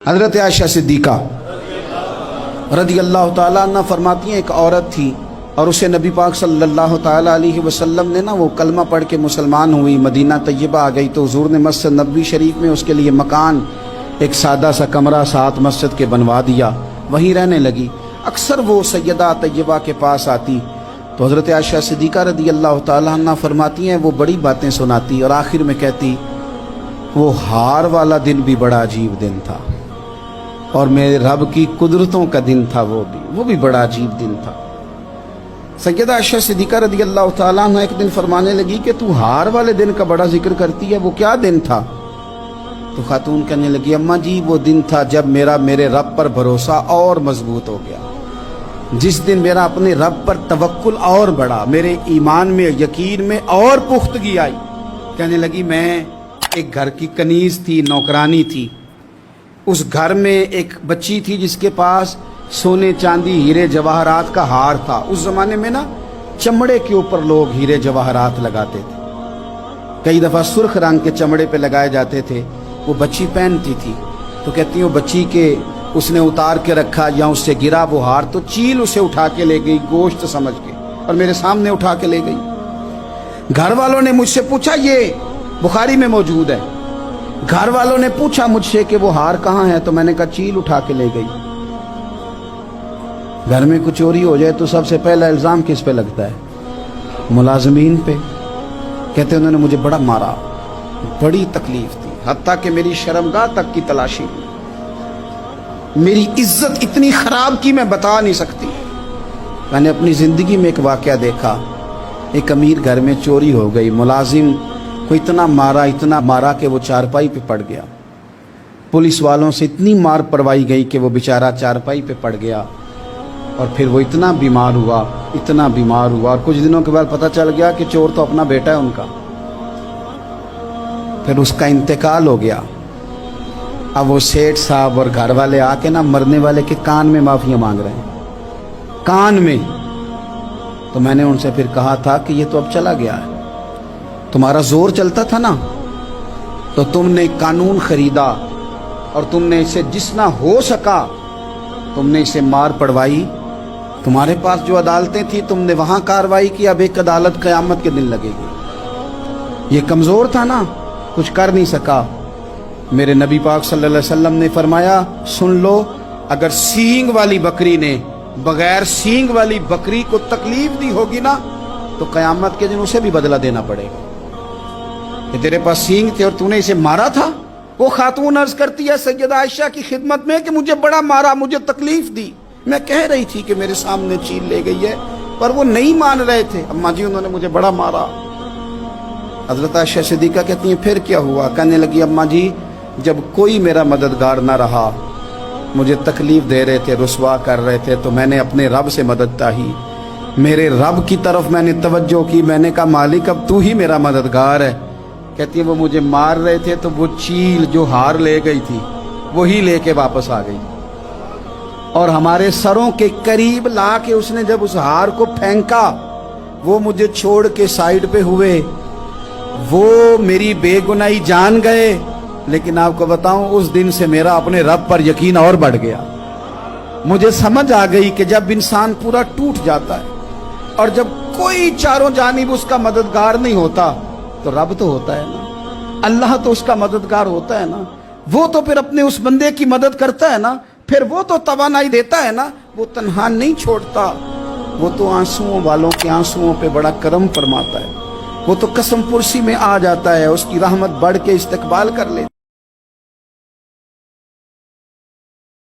حضرت عائشہ صدیقہ رضی اللہ تعالیٰ عنہ فرماتی ہیں ایک عورت تھی اور اسے نبی پاک صلی اللہ تعالیٰ علیہ وسلم نے وہ کلمہ پڑھ کے مسلمان ہوئی، مدینہ طیبہ آ گئی تو حضور نے مسجد نبوی شریف میں اس کے لیے مکان، ایک سادہ سا کمرہ ساتھ مسجد کے بنوا دیا، وہیں رہنے لگی۔ اکثر وہ سیدہ طیبہ کے پاس آتی تو حضرت عائشہ صدیقہ رضی اللہ تعالیٰ عنہ فرماتی ہیں وہ بڑی باتیں سناتی اور آخر میں کہتی وہ ہار والا دن بھی بڑا عجیب دن تھا اور میرے رب کی قدرتوں کا دن تھا، وہ بھی بڑا عجیب دن تھا۔ سیدہ عائشہ صدیقہ رضی اللہ تعالیٰ عنہ ایک دن فرمانے لگی کہ تو ہار والے دن کا بڑا ذکر کرتی ہے، وہ کیا دن تھا؟ تو خاتون کہنے لگی اماں جی وہ دن تھا جب میرے رب پر بھروسہ اور مضبوط ہو گیا، جس دن میرا اپنے رب پر توکل اور بڑھا، میرے ایمان میں یقین میں اور پختگی آئی۔ کہنے لگی میں ایک گھر کی کنیز تھی، نوکرانی تھی، اس گھر میں ایک بچی تھی جس کے پاس سونے چاندی ہیرے جواہرات کا ہار تھا۔ اس زمانے میں چمڑے کے اوپر لوگ ہیرے جواہرات لگاتے تھے، کئی دفعہ سرخ رنگ کے چمڑے پہ لگائے جاتے تھے، وہ بچی پہنتی تھی تو کہتی ہیں بچی کے اس نے اتار کے رکھا یا اس سے گرا وہ ہار تو چیل اسے اٹھا کے لے گئی گوشت سمجھ کے اور میرے سامنے اٹھا کے لے گئی۔ گھر والوں نے مجھ سے پوچھا، یہ بخاری میں موجود ہے، گھر والوں نے پوچھا مجھ سے کہ وہ ہار کہاں ہے تو میں نے کہا چیل اٹھا کے لے گئی۔ گھر میں کچھ چوری ہو جائے تو سب سے پہلا الزام کس پہ لگتا ہے؟ ملازمین پہ۔ کہتے انہوں نے مجھے بڑا مارا، بڑی تکلیف تھی، حتیٰ کہ میری شرمگاہ تک کی تلاشی ہوئی، میری عزت اتنی خراب کی میں بتا نہیں سکتی۔ میں نے اپنی زندگی میں ایک واقعہ دیکھا، ایک امیر گھر میں چوری ہو گئی، ملازم کو اتنا مارا کہ وہ چارپائی پہ پڑ گیا، پولیس والوں سے اتنی مار پڑوائی گئی کہ وہ بیچارہ چارپائی پہ پڑ گیا اور پھر وہ اتنا بیمار ہوا اور کچھ دنوں کے بعد پتہ چل گیا کہ چور تو اپنا بیٹا ہے ان کا، پھر اس کا انتقال ہو گیا۔ اب وہ سیٹھ صاحب اور گھر والے آ کے مرنے والے کے کان میں معافیاں مانگ رہے ہیں، کان میں۔ تو میں نے ان سے پھر کہا تھا کہ یہ تو اب چلا گیا ہے، تمہارا زور چلتا تھا نا تو تم نے قانون خریدا اور تم نے اسے جتنا ہو سکا تم نے اسے مار پڑوائی، تمہارے پاس جو عدالتیں تھیں تم نے وہاں کاروائی کی، اب ایک عدالت قیامت کے دن لگے گی۔ یہ کمزور تھا نا، کچھ کر نہیں سکا۔ میرے نبی پاک صلی اللہ علیہ وسلم نے فرمایا سن لو، اگر سینگ والی بکری نے بغیر سینگ والی بکری کو تکلیف دی ہوگی نا تو قیامت کے دن اسے بھی بدلہ دینا پڑے گا کہ تیرے پاس سینگ تھے اور تو نے اسے مارا تھا۔ وہ خاتون عرض کرتی ہے سیدہ عائشہ کی خدمت میں کہ مجھے بڑا مارا، مجھے تکلیف دی، میں کہہ رہی تھی کہ میرے سامنے چیل لے گئی ہے پر وہ نہیں مان رہے تھے، اماں جی انہوں نے مجھے بڑا مارا۔ حضرت عائشہ صدیقہ کہتی ہیں پھر کیا ہوا؟ کہنے لگی اماں جی جب کوئی میرا مددگار نہ رہا، مجھے تکلیف دے رہے تھے، رسوا کر رہے تھے، تو میں نے اپنے رب سے مدد چاہی، میرے رب کی طرف میں نے توجہ کی، میں نے کہا مالک اب تو ہی میرا مددگار ہے۔ کہتی ہے وہ مجھے مار رہے تھے تو وہ چیل جو ہار لے گئی تھی وہی لے کے واپس آ گئی اور ہمارے سروں کے قریب لا کے اس نے جب اس ہار کو پھینکا وہ مجھے چھوڑ کے سائیڈ پہ ہوئے، وہ میری بے گناہی جان گئے، لیکن آپ کو بتاؤں اس دن سے میرا اپنے رب پر یقین اور بڑھ گیا۔ مجھے سمجھ آ گئی کہ جب انسان پورا ٹوٹ جاتا ہے اور جب کوئی چاروں جانب اس کا مددگار نہیں ہوتا تو رب تو ہوتا ہے نا، اللہ تو اس کا مددگار ہوتا ہے نا، وہ تو پھر اپنے اس بندے کی مدد کرتا ہے نا، پھر وہ تو توانائی دیتا ہے نا، وہ تنہا نہیں چھوڑتا، وہ تو آنسوؤں والوں کے آنسوؤں پہ بڑا کرم فرماتا ہے، وہ تو قسم پرسی میں آ جاتا ہے، اس کی رحمت بڑھ کے استقبال کر لیتی